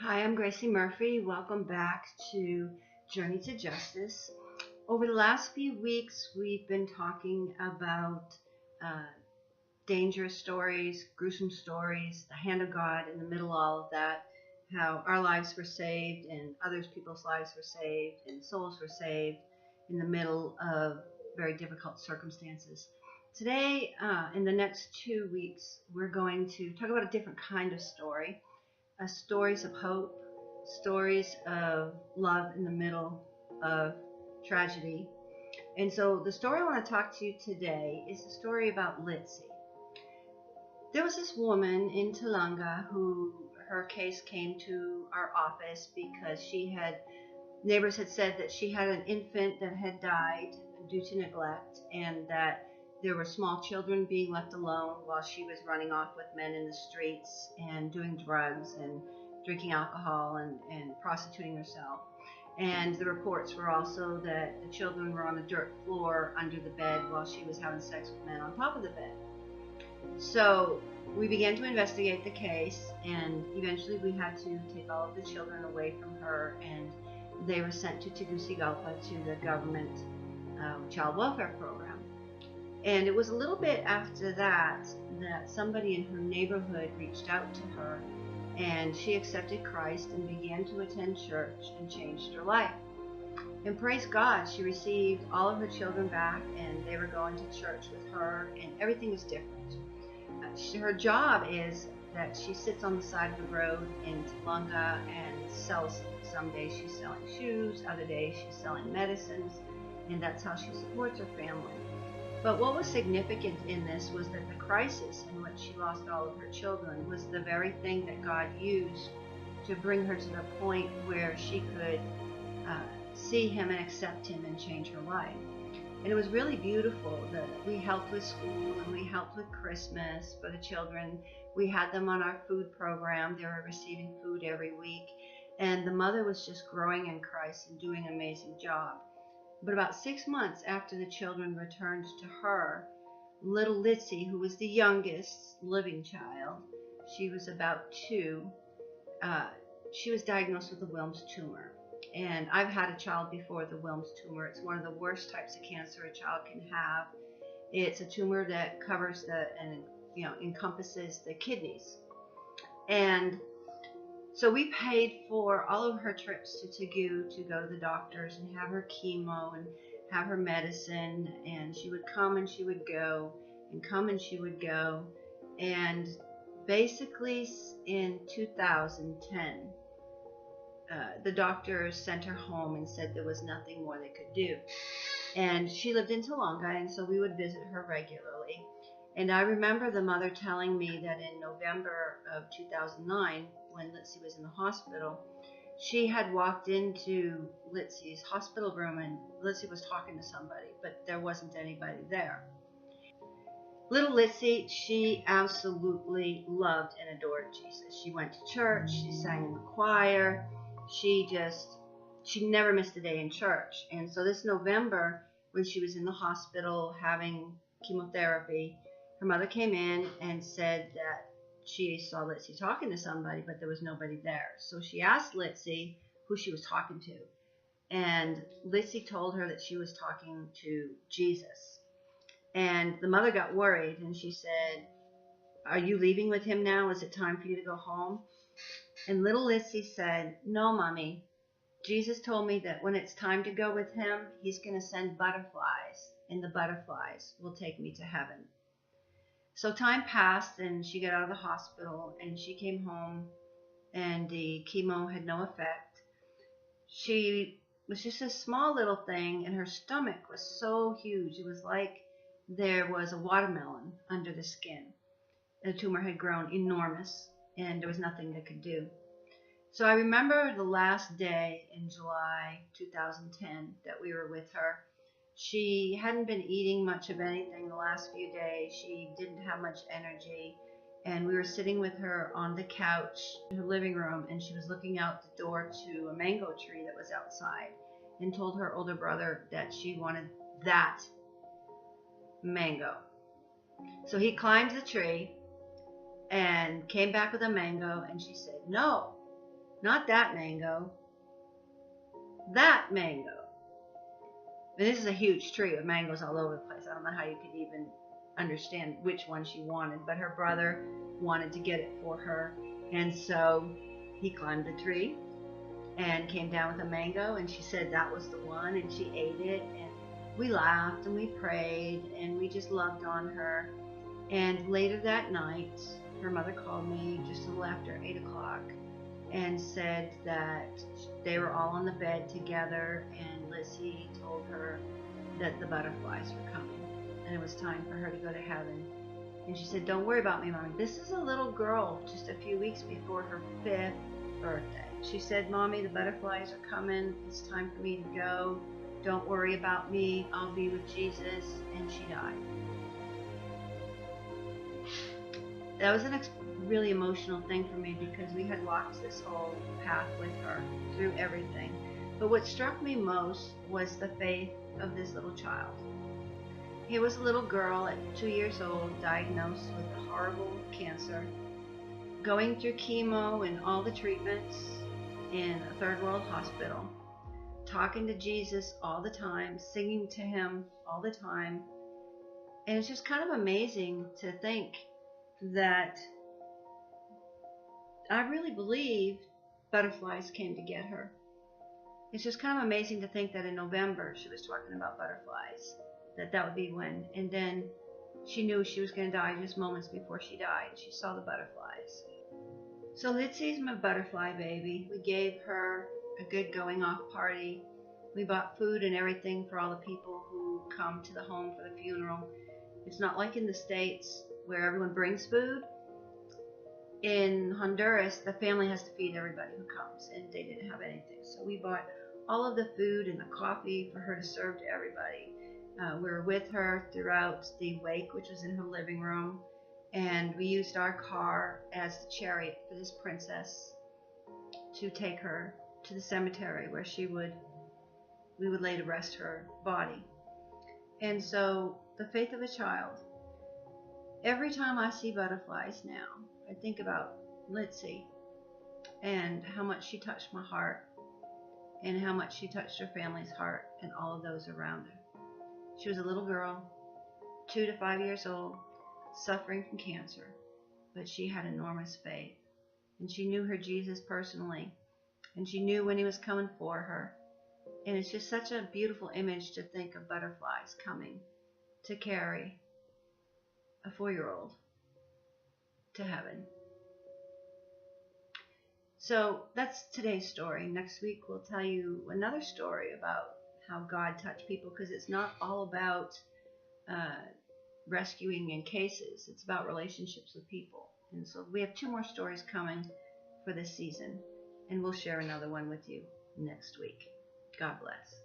Hi, I'm Gracie Murphy. Welcome back to Journey to Justice. Over the last few weeks, we've been talking about uh, dangerous stories, gruesome stories, the hand of God in the middle of all of that, how our lives were saved and others people's lives were saved and souls were saved in the middle of very difficult circumstances. Today, in the next 2 weeks, we're going to talk about a different kind of story, stories of hope, stories of love in the middle of tragedy. And so the story I want to talk to you today is the story about Litzy. There was this woman in Tolanga who her case came to our office because neighbors had said that she had an infant that had died due to neglect, and that there were small children being left alone while she was running off with men in the streets and doing drugs and drinking alcohol and prostituting herself. And the reports were also that the children were on the dirt floor under the bed while she was having sex with men on top of the bed. So we began to investigate the case, and eventually we had to take all of the children away from her, and they were sent to Tegucigalpa to the government child welfare program. And it was a little bit after that somebody in her neighborhood reached out to her, and she accepted Christ and began to attend church and changed her life. And praise God, she received all of her children back, and they were going to church with her, and everything was different. Her job is that she sits on the side of the road in Tolanga and sells. Some days she's selling shoes, other days she's selling medicines, and that's how she supports her family. But what was significant in this was that the crisis in which she lost all of her children was the very thing that God used to bring her to the point where she could see Him and accept Him and change her life. And it was really beautiful that we helped with school and we helped with Christmas for the children. We had them on our food program. They were receiving food every week. And the mother was just growing in Christ and doing an amazing job. But about 6 months after the children returned to her, little Litzy, who was the youngest living child, she was about 2, she was diagnosed with a Wilms tumor. And I've had a child before with a Wilms tumor. It's one of the worst types of cancer a child can have. It's a tumor that covers encompasses the kidneys. And so we paid for all of her trips to Tegu to go to the doctors and have her chemo and have her medicine. And she would come and she would go and come and she would go. And basically in 2010, the doctors sent her home and said there was nothing more they could do. And she lived in Tolanga, and so we would visit her regularly. And I remember the mother telling me that in November of 2009, when Litzy was in the hospital, she had walked into Litzy's hospital room, and Litzy was talking to somebody, but there wasn't anybody there. Little Litzy, she absolutely loved and adored Jesus. She went to church, she sang in the choir, she never missed a day in church. And so this November, when she was in the hospital having chemotherapy, her mother came in and said that she saw Litzy talking to somebody, but there was nobody there. So she asked Litzy who she was talking to. And Litzy told her that she was talking to Jesus. And the mother got worried, and she said, "Are you leaving with him now? Is it time for you to go home?" And little Litzy said, "No, Mommy. Jesus told me that when it's time to go with him, He's going to send butterflies, and the butterflies will take me to heaven." So time passed, and she got out of the hospital, and she came home, and the chemo had no effect. She was just a small little thing, and her stomach was so huge. It was like there was a watermelon under the skin. The tumor had grown enormous, and there was nothing they could do. So I remember the last day in July 2010 that we were with her. She hadn't been eating much of anything the last few days. She didn't have much energy. And we were sitting with her on the couch in her living room, and she was looking out the door to a mango tree that was outside, and told her older brother that she wanted that mango. So he climbed the tree and came back with a mango, and she said, "No, Not that mango. That mango. And this is a huge tree with mangoes all over the place. I don't know how you could even understand which one she wanted, but her brother wanted to get it for her. And so he climbed the tree and came down with a mango, and she said that was the one, and she ate it, and we laughed and we prayed and we just loved on her. And later that night, her mother called me just a little after 8 o'clock and said that they were all on the bed together, and Lizzie told her that the butterflies were coming and it was time for her to go to heaven. And she said, "Don't worry about me, Mommy. This is a little girl just a few weeks before her 5th birthday." She said, "Mommy, the butterflies are coming. It's time for me to go. Don't worry about me. I'll be with Jesus." And she died. That was a really emotional thing for me because we had walked this whole path with her through everything. But what struck me most was the faith of this little child. Here was a little girl at 2 years old, diagnosed with a horrible cancer, going through chemo and all the treatments in a third world hospital, talking to Jesus all the time, singing to him all the time. And it's just kind of amazing to think that I really believe butterflies came to get her. It's just kind of amazing to think that in November she was talking about butterflies, that would be when. And then she knew she was going to die just moments before she died. She saw the butterflies. So Lizzie's my butterfly baby. We gave her a good going off party. We bought food and everything for all the people who come to the home for the funeral. It's not like in the States where everyone brings food. In Honduras, the family has to feed everybody who comes, and they didn't have anything. So we bought all of the food and the coffee for her to serve to everybody. We were with her throughout the wake, which was in her living room, and we used our car as the chariot for this princess to take her to the cemetery where we would lay to rest her body. And so the faith of a child. Every time I see butterflies now, I think about Lizzie and how much she touched my heart and how much she touched her family's heart and all of those around her. She was a little girl, 2 to 5 years old, suffering from cancer, but she had enormous faith, and she knew her Jesus personally, and she knew when he was coming for her. And it's just such a beautiful image to think of butterflies coming to carry a 4-year-old to heaven. So that's today's story. Next week we'll tell you another story about how God touched people, because it's not all about rescuing in cases. It's about relationships with people. And so we have 2 more stories coming for this season, and we'll share another one with you next week. God bless.